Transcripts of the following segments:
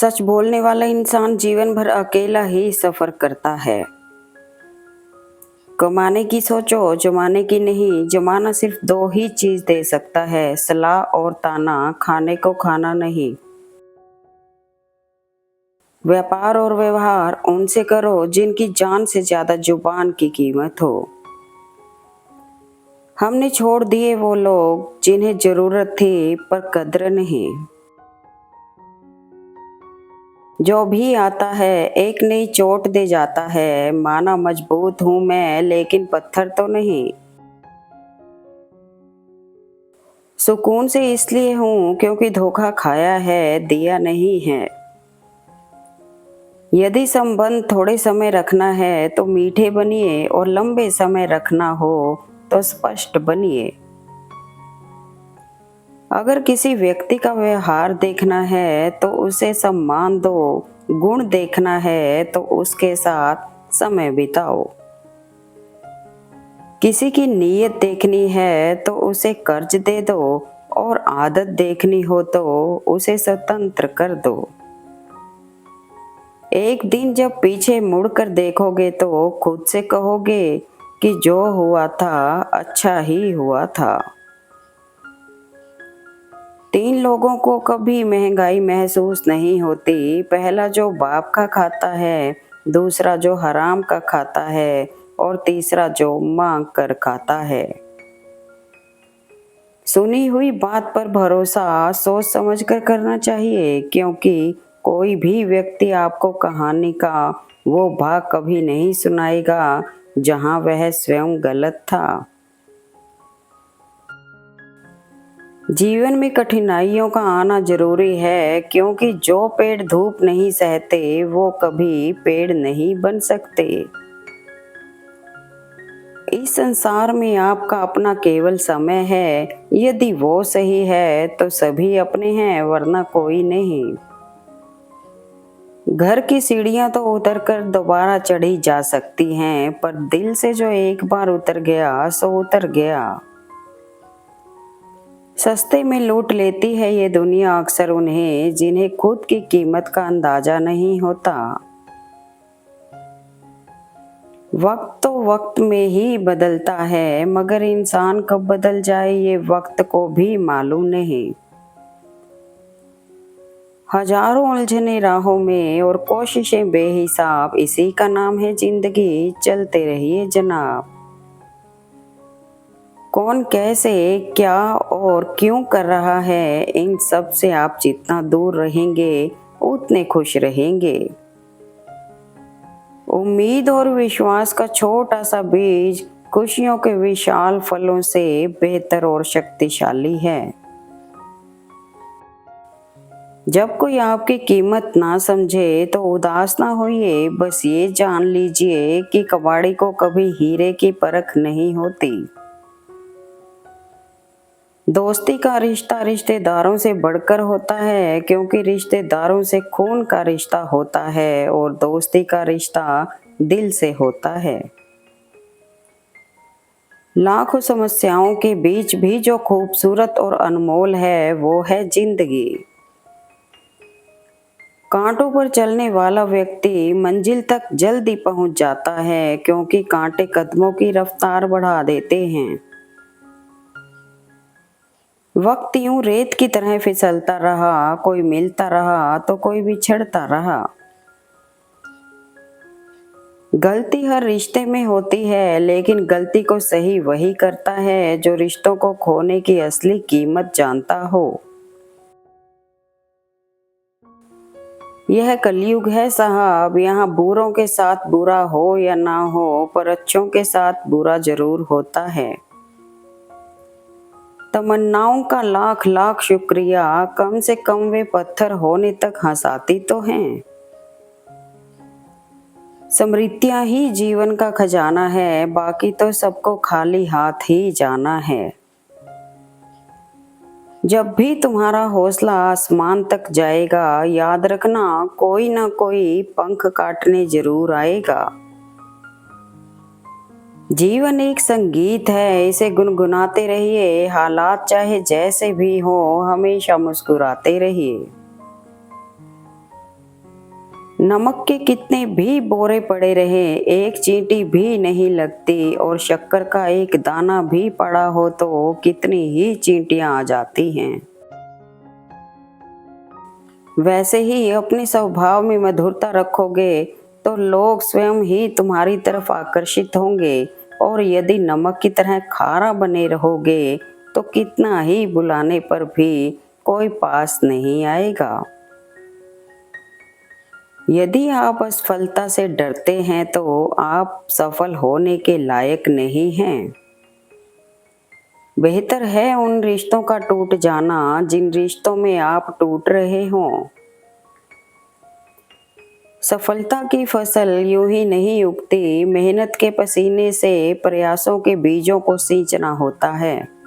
सच बोलने वाला इंसान जीवन भर अकेला ही सफर करता है। कमाने की सोचो, जमाने की नहीं। जमाना सिर्फ दो ही चीज दे सकता है, सलाह और ताना, खाने को खाना नहीं। व्यापार और व्यवहार उनसे करो जिनकी जान से ज्यादा जुबान की कीमत हो। हमने छोड़ दिए वो लोग जिन्हें जरूरत थी पर कद्र नहीं। जो भी आता है एक नई चोट दे जाता है। माना मजबूत हूं मैं लेकिन पत्थर तो नहीं। सुकून से इसलिए हूं क्योंकि धोखा खाया है, दिया नहीं है। यदि संबंध थोड़े समय रखना है तो मीठे बनिए, और लंबे समय रखना हो तो स्पष्ट बनिए। अगर किसी व्यक्ति का व्यवहार देखना है तो उसे सम्मान दो, गुण देखना है तो उसके साथ समय बिताओ। किसी की नीयत देखनी है तो उसे कर्ज दे दो, और आदत देखनी हो तो उसे स्वतंत्र कर दो। एक दिन जब पीछे मुड़कर देखोगे तो खुद से कहोगे कि जो हुआ था अच्छा ही हुआ था। 3 लोगों को कभी महंगाई महसूस नहीं होती। पहला जो बाप का खाता है, दूसरा जो हराम का खाता है, और तीसरा जो मांग कर खाता है। सुनी हुई बात पर भरोसा सोच समझ कर करना चाहिए, क्योंकि कोई भी व्यक्ति आपको कहानी का वो भाग कभी नहीं सुनाएगा जहां वह स्वयं गलत था। जीवन में कठिनाइयों का आना जरूरी है, क्योंकि जो पेड़ धूप नहीं सहते वो कभी पेड़ नहीं बन सकते। इस संसार में आपका अपना केवल समय है। यदि वो सही है तो सभी अपने हैं, वरना कोई नहीं। घर की सीढ़ियां तो उतरकर दोबारा चढ़ी जा सकती हैं, पर दिल से जो एक बार उतर गया सो उतर गया। सस्ते में लूट लेती है ये दुनिया अक्सर उन्हें जिन्हें खुद की कीमत का अंदाजा नहीं होता। वक्त तो वक्त में ही बदलता है, मगर इंसान कब बदल जाए ये वक्त को भी मालूम नहीं। हजारों उलझने राहों में और कोशिशें बेहिसाब, इसी का नाम है जिंदगी। चलते रहिए जनाब। कौन कैसे क्या और क्यों कर रहा है, इन सब से आप जितना दूर रहेंगे उतने खुश रहेंगे। उम्मीद और विश्वास का छोटा सा बीज खुशियों के विशाल फलों से बेहतर और शक्तिशाली है। जब कोई आपकी कीमत ना समझे तो उदास ना होइए। बस ये जान लीजिए कि कबाड़ी को कभी हीरे की परख नहीं होती। दोस्ती का रिश्ता रिश्तेदारों से बढ़कर होता है, क्योंकि रिश्तेदारों से खून का रिश्ता होता है और दोस्ती का रिश्ता दिल से होता है। लाखों समस्याओं के बीच भी जो खूबसूरत और अनमोल है वो है जिंदगी। कांटों पर चलने वाला व्यक्ति मंजिल तक जल्दी पहुंच जाता है, क्योंकि कांटे कदमों की रफ्तार बढ़ा देते हैं। वक्त यूं रेत की तरह फिसलता रहा, कोई मिलता रहा तो कोई बिछड़ता रहा। गलती हर रिश्ते में होती है, लेकिन गलती को सही वही करता है जो रिश्तों को खोने की असली कीमत जानता हो। यह कलयुग है साहब, यहाँ बुरों के साथ बुरा हो या ना हो, पर अच्छों के साथ बुरा जरूर होता है। तमन्नाओं का लाख लाख शुक्रिया, कम से कम वे पत्थर होने तक हंसाती तो हैं। स्मृतियां ही जीवन का खजाना है, बाकी तो सबको खाली हाथ ही जाना है। जब भी तुम्हारा हौसला आसमान तक जाएगा, याद रखना कोई ना कोई पंख काटने जरूर आएगा। जीवन एक संगीत है, इसे गुनगुनाते रहिए। हालात चाहे जैसे भी हो, हमेशा मुस्कुराते रहिए। नमक के कितने भी बोरे पड़े रहे, एक चींटी भी नहीं लगती, और शक्कर का एक दाना भी पड़ा हो तो कितनी ही चींटियां आ जाती हैं। वैसे ही अपने स्वभाव में मधुरता रखोगे तो लोग स्वयं ही तुम्हारी तरफ आकर्षित होंगे, और यदि नमक की तरह खारा बने रहोगे तो कितना ही बुलाने पर भी कोई पास नहीं आएगा। यदि आप असफलता से डरते हैं तो आप सफल होने के लायक नहीं हैं। बेहतर है उन रिश्तों का टूट जाना जिन रिश्तों में आप टूट रहे हों। सफलता की फसल यूं ही नहीं उगती, मेहनत के पसीने से प्रयासों के बीजों को सींचना होता है।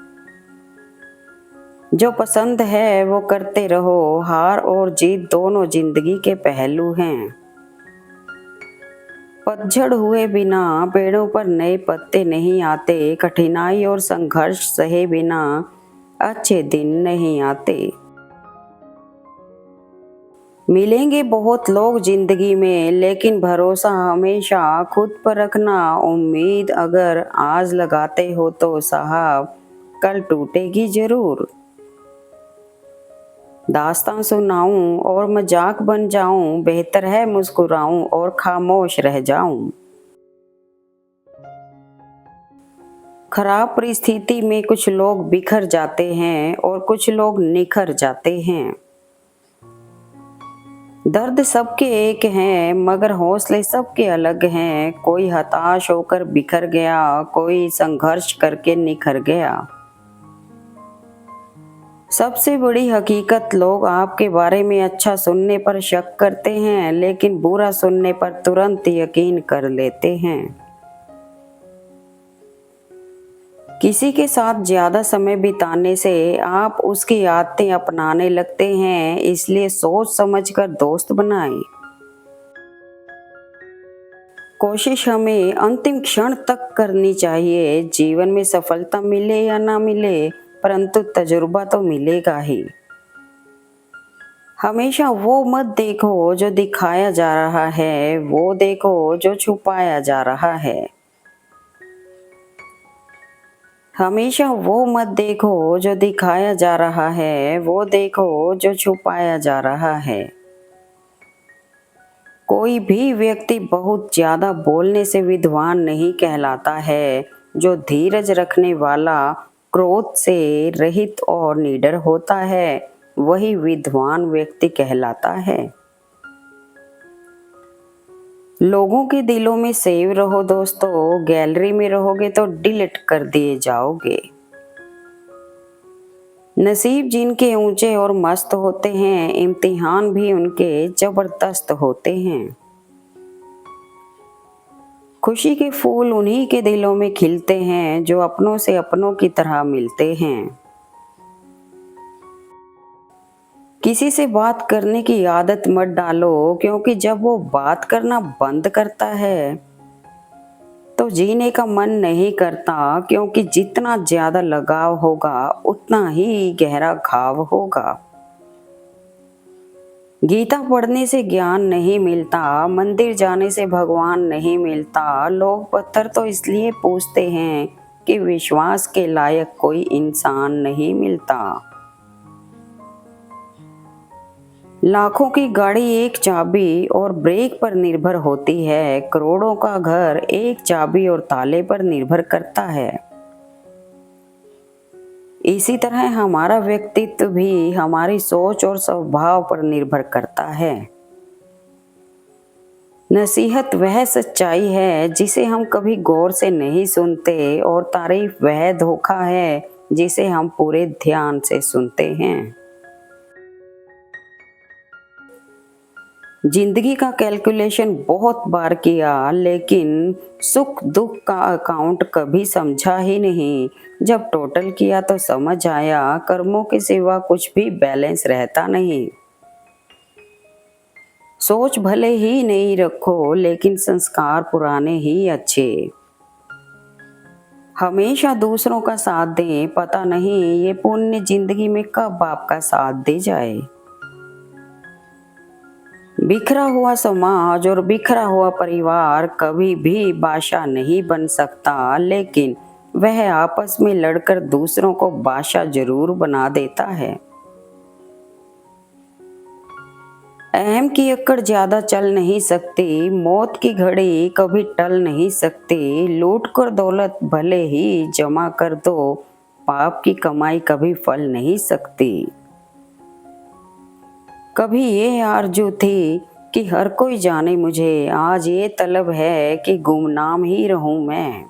जो पसंद है वो करते रहो, हार और जीत दोनों जिंदगी के पहलू हैं। पतझड़ हुए बिना पेड़ों पर नए पत्ते नहीं आते, कठिनाई और संघर्ष सहे बिना अच्छे दिन नहीं आते। मिलेंगे बहुत लोग जिंदगी में, लेकिन भरोसा हमेशा खुद पर रखना। उम्मीद अगर आज लगाते हो तो साहब कल टूटेगी जरूर। दास्तां सुनाऊं और मजाक बन जाऊं, बेहतर है मुस्कुराऊं और खामोश रह जाऊं। खराब परिस्थिति में कुछ लोग बिखर जाते हैं और कुछ लोग निखर जाते हैं। दर्द सबके एक हैं मगर हौसले सबके अलग हैं। कोई हताश होकर बिखर गया, कोई संघर्ष करके निखर गया। सबसे बड़ी हकीकत, लोग आपके बारे में अच्छा सुनने पर शक करते हैं, लेकिन बुरा सुनने पर तुरंत यकीन कर लेते हैं। किसी के साथ ज्यादा समय बिताने से आप उसकी आदतें अपनाने लगते हैं, इसलिए सोच समझकर दोस्त बनाएं। कोशिश हमें अंतिम क्षण तक करनी चाहिए। जीवन में सफलता मिले या ना मिले, परंतु तजुर्बा तो मिलेगा ही। हमेशा वो मत देखो जो दिखाया जा रहा है, वो देखो जो छुपाया जा रहा है। हमेशा वो मत देखो जो दिखाया जा रहा है, वो देखो जो छुपाया जा रहा है। कोई भी व्यक्ति बहुत ज्यादा बोलने से विद्वान नहीं कहलाता है। जो धीरज रखने वाला, क्रोध से रहित और निडर होता है, वही विद्वान व्यक्ति कहलाता है। लोगों के दिलों में सेव रहो दोस्तों, गैलरी में रहोगे तो डिलीट कर दिए जाओगे। नसीब जिनके ऊंचे और मस्त होते हैं, इम्तिहान भी उनके जबरदस्त होते हैं। खुशी के फूल उन्हीं के दिलों में खिलते हैं जो अपनों से अपनों की तरह मिलते हैं। किसी से बात करने की आदत मत डालो, क्योंकि जब वो बात करना बंद करता है तो जीने का मन नहीं करता, क्योंकि जितना ज्यादा लगाव होगा उतना ही गहरा घाव होगा। गीता पढ़ने से ज्ञान नहीं मिलता, मंदिर जाने से भगवान नहीं मिलता। लोग पत्थर तो इसलिए पूछते हैं कि विश्वास के लायक कोई इंसान नहीं मिलता। लाखों की गाड़ी एक चाबी और ब्रेक पर निर्भर होती है, करोड़ों का घर एक चाबी और ताले पर निर्भर करता है। इसी तरह हमारा व्यक्तित्व भी हमारी सोच और स्वभाव पर निर्भर करता है। नसीहत वह सच्चाई है जिसे हम कभी गौर से नहीं सुनते, और तारीफ वह धोखा है जिसे हम पूरे ध्यान से सुनते हैं। जिंदगी का कैलकुलेशन बहुत बार किया, लेकिन सुख दुख का अकाउंट कभी समझा ही नहीं। जब टोटल किया तो समझ आया, कर्मों के सिवा कुछ भी बैलेंस रहता नहीं। सोच भले ही नहीं रखो, लेकिन संस्कार पुराने ही अच्छे। हमेशा दूसरों का साथ दें, पता नहीं ये पुण्य जिंदगी में कब आपका साथ दे जाए। बिखरा हुआ समाज और बिखरा हुआ परिवार कभी भी बादशाह नहीं बन सकता, लेकिन वह आपस में लड़कर दूसरों को बादशाह जरूर बना देता है। अहम की अक्कड़ ज्यादा चल नहीं सकती, मौत की घड़ी कभी टल नहीं सकती, लूट कर दौलत भले ही जमा कर दो, पाप की कमाई कभी फल नहीं सकती। कभी ये आरज़ू थी कि हर कोई जाने मुझे, आज ये तलब है कि गुमनाम ही रहूं मैं।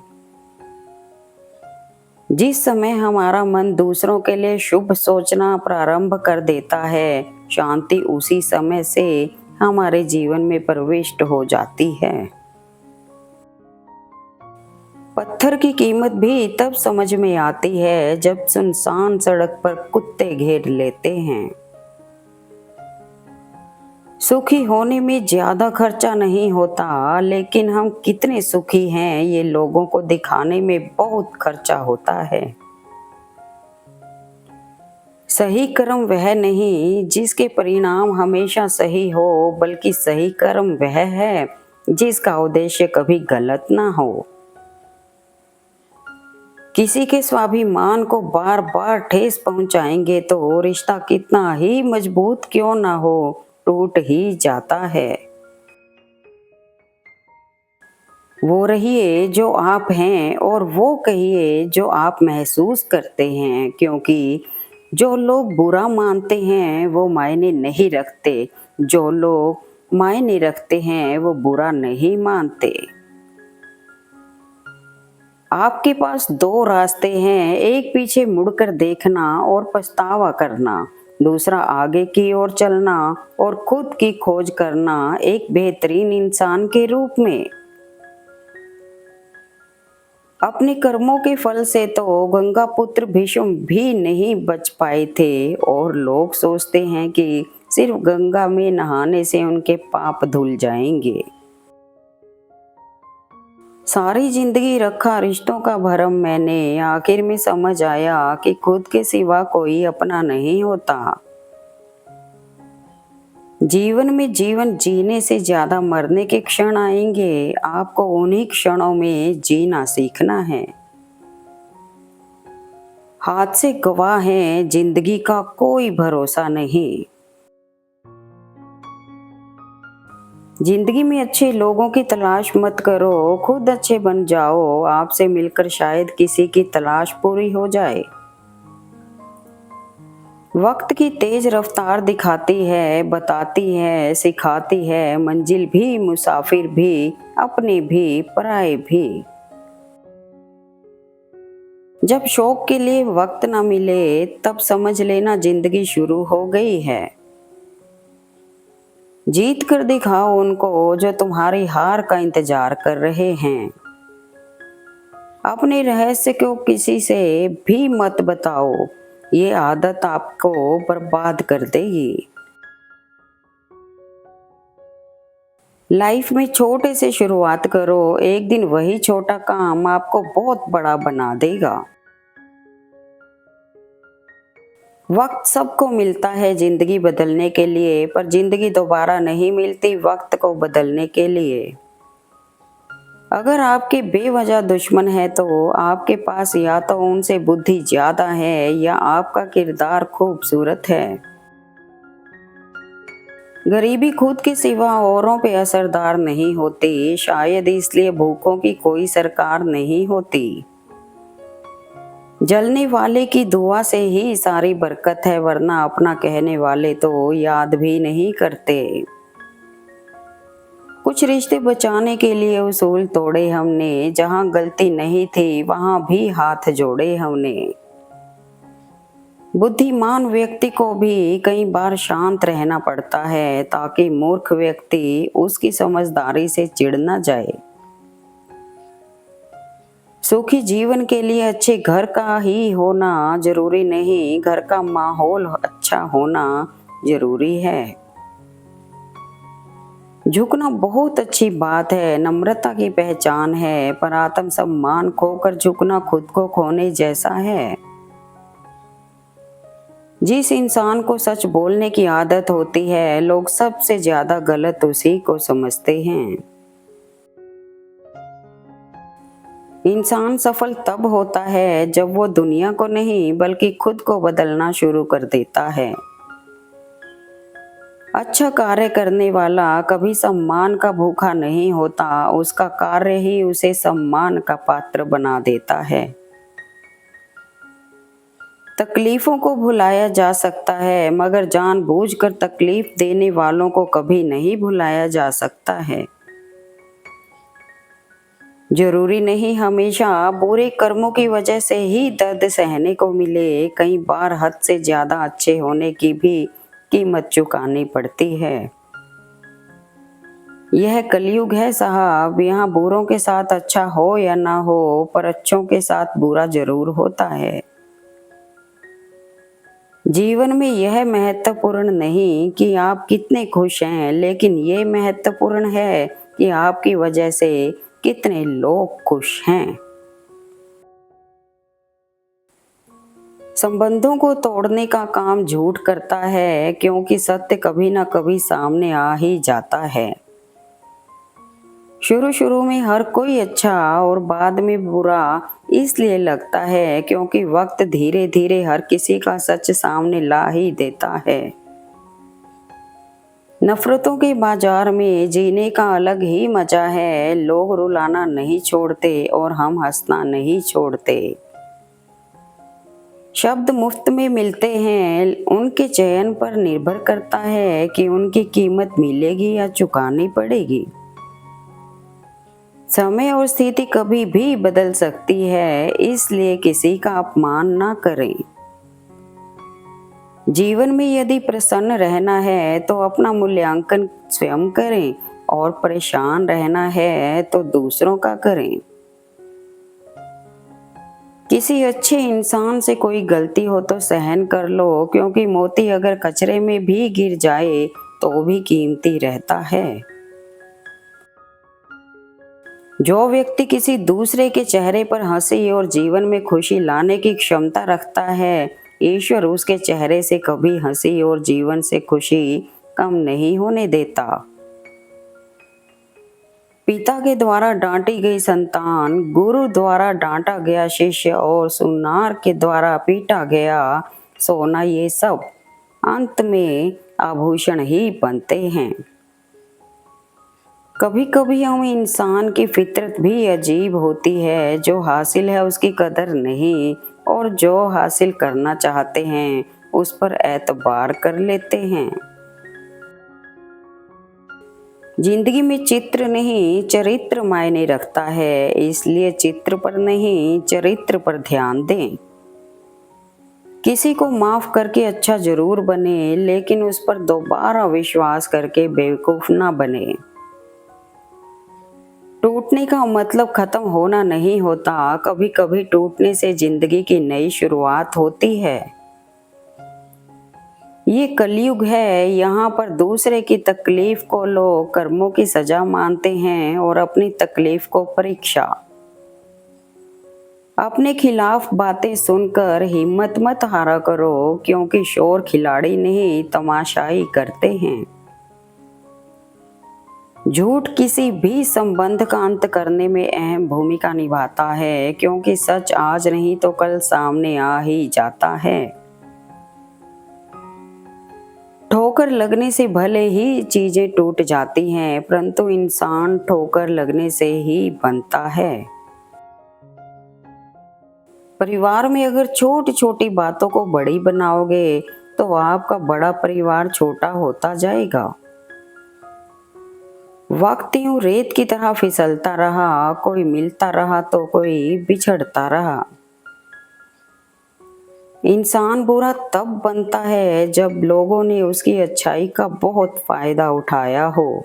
जिस समय हमारा मन दूसरों के लिए शुभ सोचना प्रारंभ कर देता है, शांति उसी समय से हमारे जीवन में प्रविष्ट हो जाती है। पत्थर की कीमत भी तब समझ में आती है जब सुनसान सड़क पर कुत्ते घेर लेते हैं। सुखी होने में ज्यादा खर्चा नहीं होता, लेकिन हम कितने सुखी हैं ये लोगों को दिखाने में बहुत खर्चा होता है। सही कर्म वह नहीं जिसके परिणाम हमेशा सही हो, बल्कि सही कर्म वह है जिसका उद्देश्य कभी गलत ना हो। किसी के स्वाभिमान को बार बार ठेस पहुंचाएंगे तो रिश्ता कितना ही मजबूत क्यों ना हो, टूट ही जाता है। वो रहिए जो आप हैं और वो कहिए जो आप महसूस करते हैं, क्योंकि जो लोग बुरा मानते हैं वो मायने नहीं रखते, जो लोग मायने रखते हैं वो बुरा नहीं मानते। आपके पास दो रास्ते हैं, एक पीछे मुड़कर देखना और पछतावा करना, दूसरा आगे की ओर चलना और खुद की खोज करना एक बेहतरीन इंसान के रूप में। अपने कर्मों के फल से तो गंगा पुत्र भीष्म भी नहीं बच पाए थे, और लोग सोचते हैं कि सिर्फ गंगा में नहाने से उनके पाप धुल जाएंगे। सारी जिंदगी रखा रिश्तों का भरम मैंने, आखिर में समझ आया कि खुद के सिवा कोई अपना नहीं होता। जीवन में जीवन जीने से ज्यादा मरने के क्षण आएंगे, आपको उन्हीं क्षणों में जीना सीखना है। हाथ से गवा है, जिंदगी का कोई भरोसा नहीं। जिंदगी में अच्छे लोगों की तलाश मत करो, खुद अच्छे बन जाओ, आपसे मिलकर शायद किसी की तलाश पूरी हो जाए। वक्त की तेज रफ्तार दिखाती है, बताती है, सिखाती है, मंजिल भी, मुसाफिर भी, अपने भी, पराए भी। जब शौक के लिए वक्त ना मिले तब समझ लेना जिंदगी शुरू हो गई है। जीत कर दिखाओ उनको जो तुम्हारी हार का इंतजार कर रहे हैं। अपने रहस्य को किसी से भी मत बताओ, ये आदत आपको बर्बाद कर देगी। लाइफ में छोटे से शुरुआत करो, एक दिन वही छोटा काम आपको बहुत बड़ा बना देगा। वक्त सबको मिलता है जिंदगी बदलने के लिए, पर जिंदगी दोबारा नहीं मिलती वक्त को बदलने के लिए। अगर आपके बेवजह दुश्मन है तो आपके पास या तो उनसे बुद्धि ज्यादा है या आपका किरदार खूबसूरत है। गरीबी खुद के सिवा औरों पे असरदार नहीं होती, शायद इसलिए भूखों की कोई सरकार नहीं होती। जलने वाले की दुआ से ही सारी बरकत है, वरना अपना कहने वाले तो याद भी नहीं करते। कुछ रिश्ते बचाने के लिए उसूल तोड़े हमने, जहां गलती नहीं थी वहां भी हाथ जोड़े हमने। बुद्धिमान व्यक्ति को भी कई बार शांत रहना पड़ता है ताकि मूर्ख व्यक्ति उसकी समझदारी से चिढ़ न जाए। सुखी जीवन के लिए अच्छे घर का ही होना जरूरी नहीं, घर का माहौल अच्छा होना जरूरी है। झुकना बहुत अच्छी बात है, नम्रता की पहचान है, पर आत्म सम्मान खोकर झुकना खुद को खोने जैसा है। जिस इंसान को सच बोलने की आदत होती है, लोग सबसे ज्यादा गलत उसी को समझते हैं। इंसान सफल तब होता है जब वो दुनिया को नहीं बल्कि खुद को बदलना शुरू कर देता है। अच्छा कार्य करने वाला कभी सम्मान का भूखा नहीं होता, उसका कार्य ही उसे सम्मान का पात्र बना देता है। तकलीफों को भुलाया जा सकता है, मगर जानबूझकर तकलीफ देने वालों को कभी नहीं भुलाया जा सकता है। जरूरी नहीं हमेशा बुरे कर्मों की वजह से ही दर्द सहने को मिले, कई बार हद से ज्यादा अच्छे होने की भी कीमत चुकानी पड़ती है। यह कलयुग है साहब, यहाँ बुरों के साथ अच्छा हो या ना हो, पर अच्छों के साथ बुरा जरूर होता है। जीवन में यह महत्वपूर्ण नहीं कि आप कितने खुश हैं, लेकिन ये महत्वपूर्ण है कि आपकी वजह से कितने लोग खुश हैं। संबंधों को तोड़ने का काम झूठ करता है, क्योंकि सत्य कभी ना कभी सामने आ ही जाता है। शुरू शुरू में हर कोई अच्छा और बाद में बुरा इसलिए लगता है क्योंकि वक्त धीरे धीरे हर किसी का सच सामने ला ही देता है। नफरतों के बाजार में जीने का अलग ही मजा है, लोग रुलाना नहीं छोड़ते और हम हंसना नहीं छोड़ते। शब्द मुफ्त में मिलते हैं, उनके चयन पर निर्भर करता है कि उनकी कीमत मिलेगी या चुकानी पड़ेगी। समय और स्थिति कभी भी बदल सकती है, इसलिए किसी का अपमान ना करें। जीवन में यदि प्रसन्न रहना है तो अपना मूल्यांकन स्वयं करें, और परेशान रहना है तो दूसरों का करें। किसी अच्छे इंसान से कोई गलती हो तो सहन कर लो, क्योंकि मोती अगर कचरे में भी गिर जाए तो भी कीमती रहता है। जो व्यक्ति किसी दूसरे के चेहरे पर हंसी और जीवन में खुशी लाने की क्षमता रखता है, ईश्वर उसके चेहरे से कभी हंसी और जीवन से खुशी कम नहीं होने देता। पिता के द्वारा डांटी गई संतान, गुरु द्वारा डांटा गया शिष्य और सुनार के द्वारा पीटा गया सोना, ये सब अंत में आभूषण ही बनते हैं। कभी कभी हम इंसान की फितरत भी अजीब होती है, जो हासिल है उसकी कदर नहीं, और जो हासिल करना चाहते हैं उस पर एतबार कर लेते हैं। जिंदगी में चित्र नहीं चरित्र मायने रखता है, इसलिए चित्र पर नहीं चरित्र पर ध्यान दें। किसी को माफ करके अच्छा जरूर बने, लेकिन उस पर दोबारा विश्वास करके बेवकूफ ना बने। टूटने का मतलब खत्म होना नहीं होता, कभी कभी टूटने से जिंदगी की नई शुरुआत होती है। ये कलयुग है, यहाँ पर दूसरे की तकलीफ को लोग कर्मों की सजा मानते हैं और अपनी तकलीफ को परीक्षा। अपने खिलाफ बातें सुनकर हिम्मत मत हारा करो, क्योंकि शोर खिलाड़ी नहीं तमाशाई करते हैं। झूठ किसी भी संबंध का अंत करने में अहम भूमिका निभाता है, क्योंकि सच आज नहीं तो कल सामने आ ही जाता है। ठोकर लगने से भले ही चीजें टूट जाती हैं, परंतु इंसान ठोकर लगने से ही बनता है। परिवार में अगर छोटी छोटी बातों को बड़ी बनाओगे तो आपका बड़ा परिवार छोटा होता जाएगा। वक्त यूं रेत की तरह फिसलता रहा, कोई मिलता रहा तो कोई बिछड़ता रहा। इंसान बुरा तब बनता है जब लोगों ने उसकी अच्छाई का बहुत फायदा उठाया हो।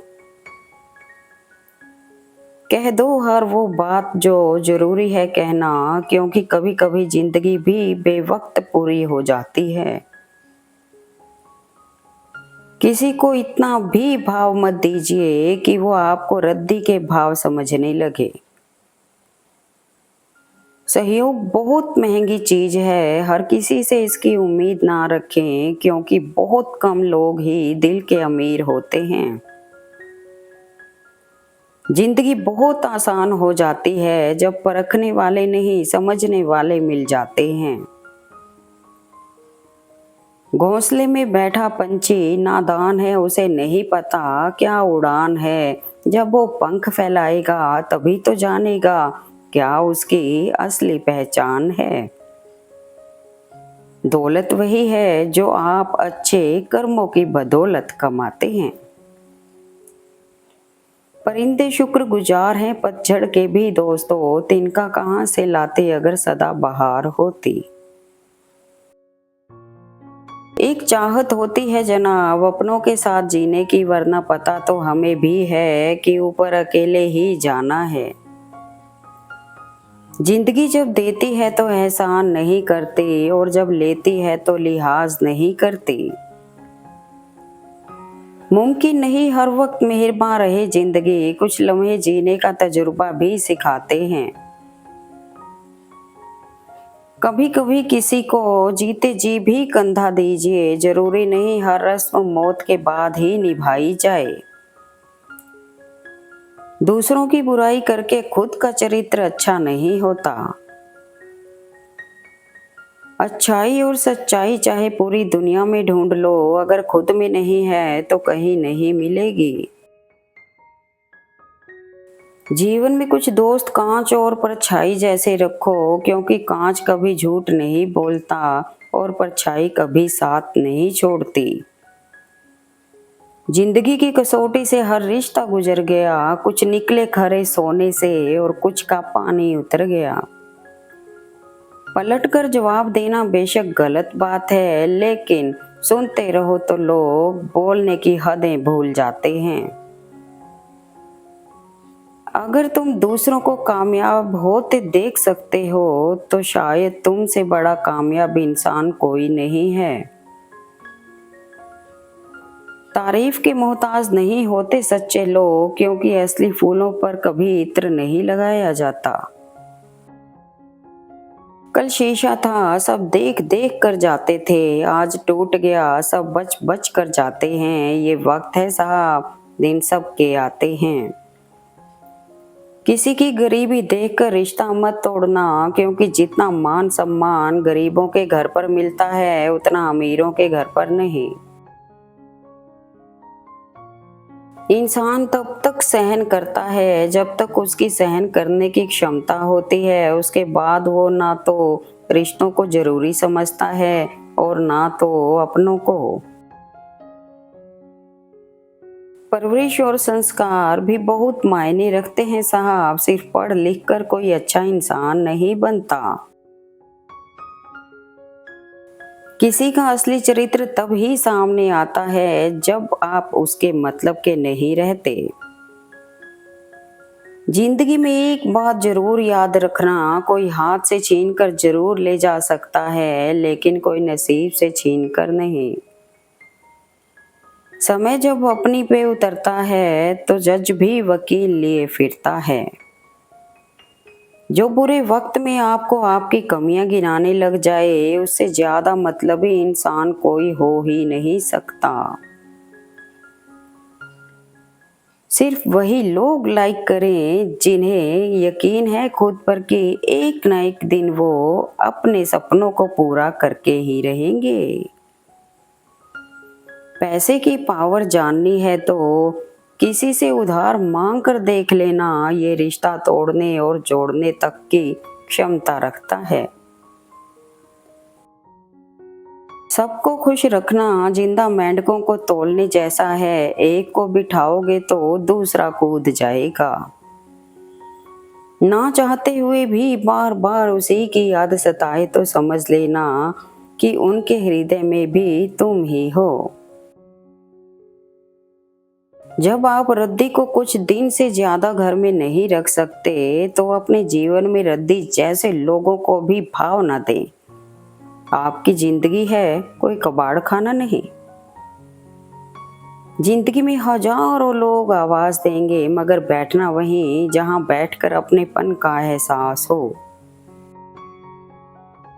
कह दो हर वो बात जो जरूरी है कहना, क्योंकि कभी कभी जिंदगी भी बेवक्त पूरी हो जाती है। किसी को इतना भी भाव मत दीजिए कि वो आपको रद्दी के भाव समझने लगे। सहयोग बहुत महंगी चीज है, हर किसी से इसकी उम्मीद ना रखें क्योंकि बहुत कम लोग ही दिल के अमीर होते हैं। जिंदगी बहुत आसान हो जाती है जब परखने वाले नहीं समझने वाले मिल जाते हैं। घोंसले में बैठा पंछी नादान है, उसे नहीं पता क्या उड़ान है। जब वो पंख फैलाएगा तभी तो जानेगा क्या उसकी असली पहचान है। दौलत वही है जो आप अच्छे कर्मों की बदौलत कमाते हैं। परिंदे शुक्रगुजार हैं पतझड़ के भी दोस्तों, तिनका कहाँ से लाते अगर सदा बहार होती। एक चाहत होती है जनाब अपनों के साथ जीने की, वरना पता तो हमें भी है कि ऊपर अकेले ही जाना है। जिंदगी जब देती है तो एहसान नहीं करती और जब लेती है तो लिहाज नहीं करती। मुमकिन नहीं हर वक्त मेहरबान रहे जिंदगी, कुछ लम्हे जीने का तजुर्बा भी सिखाते हैं। कभी कभी किसी को जीते जी भी कंधा दीजिए, जरूरी नहीं हर रस्म मौत के बाद ही निभाई जाए। दूसरों की बुराई करके खुद का चरित्र अच्छा नहीं होता। अच्छाई और सच्चाई चाहे पूरी दुनिया में ढूंढ लो, अगर खुद में नहीं है तो कहीं नहीं मिलेगी। जीवन में कुछ दोस्त कांच और परछाई जैसे रखो, क्योंकि कांच कभी झूठ नहीं बोलता और परछाई कभी साथ नहीं छोड़ती। जिंदगी की कसौटी से हर रिश्ता गुजर गया, कुछ निकले खरे सोने से और कुछ का पानी उतर गया। पलटकर जवाब देना बेशक गलत बात है, लेकिन सुनते रहो तो लोग बोलने की हदें भूल जाते हैं। अगर तुम दूसरों को कामयाब होते देख सकते हो तो शायद तुमसे बड़ा कामयाब इंसान कोई नहीं है। तारीफ के मोहताज नहीं होते सच्चे लोग, क्योंकि असली फूलों पर कभी इत्र नहीं लगाया जाता। कल शीशा था सब देख देख कर जाते थे, आज टूट गया सब बच बच कर जाते हैं। ये वक्त है साहब दिन सब के आते हैं। किसी की गरीबी देखकर रिश्ता मत तोड़ना, क्योंकि जितना मान सम्मान गरीबों के घर पर मिलता है उतना अमीरों के घर पर नहीं। इंसान तब तक सहन करता है जब तक उसकी सहन करने की क्षमता होती है, उसके बाद वो ना तो रिश्तों को जरूरी समझता है और ना तो अपनों को। परवरिश और संस्कार भी बहुत मायने रखते हैं साहब, सिर्फ पढ़ लिख कर कोई अच्छा इंसान नहीं बनता। किसी का असली चरित्र तब ही सामने आता है जब आप उसके मतलब के नहीं रहते। जिंदगी में एक बात जरूर याद रखना, कोई हाथ से छीन कर जरूर ले जा सकता है लेकिन कोई नसीब से छीन कर नहीं। समय जब अपनी पे उतरता है तो जज भी वकील लिए फिरता है। जो बुरे वक्त में आपको आपकी कमियां गिनाने लग जाए, उससे ज्यादा मतलबी इंसान कोई हो ही नहीं सकता। सिर्फ वही लोग लाइक करें जिन्हें यकीन है खुद पर कि एक न एक दिन वो अपने सपनों को पूरा करके ही रहेंगे। पैसे की पावर जाननी है तो किसी से उधार मांग कर देख लेना, ये रिश्ता तोड़ने और जोड़ने तक की क्षमता रखता है। सबको खुश रखना जिंदा मेंढकों को तोलने जैसा है, एक को बिठाओगे तो दूसरा कूद जाएगा। ना चाहते हुए भी बार बार उसी की याद सताए तो समझ लेना कि उनके हृदय में भी तुम ही हो। जब आप रद्दी को कुछ दिन से ज्यादा घर में नहीं रख सकते तो अपने जीवन में रद्दी जैसे लोगों को भी भाव न दें। आपकी जिंदगी है, कोई कबाड़ खाना नहीं। जिंदगी में हजारों लोग आवाज देंगे, मगर बैठना वहीं जहां बैठकर अपनेपन का एहसास हो।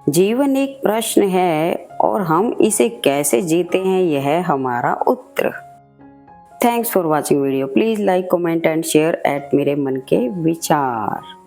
जीवन एक प्रश्न है और हम इसे कैसे जीते हैं यह है हमारा उत्तर। Thanks for watching video. Please like comment and share at मेरे मन के विचार।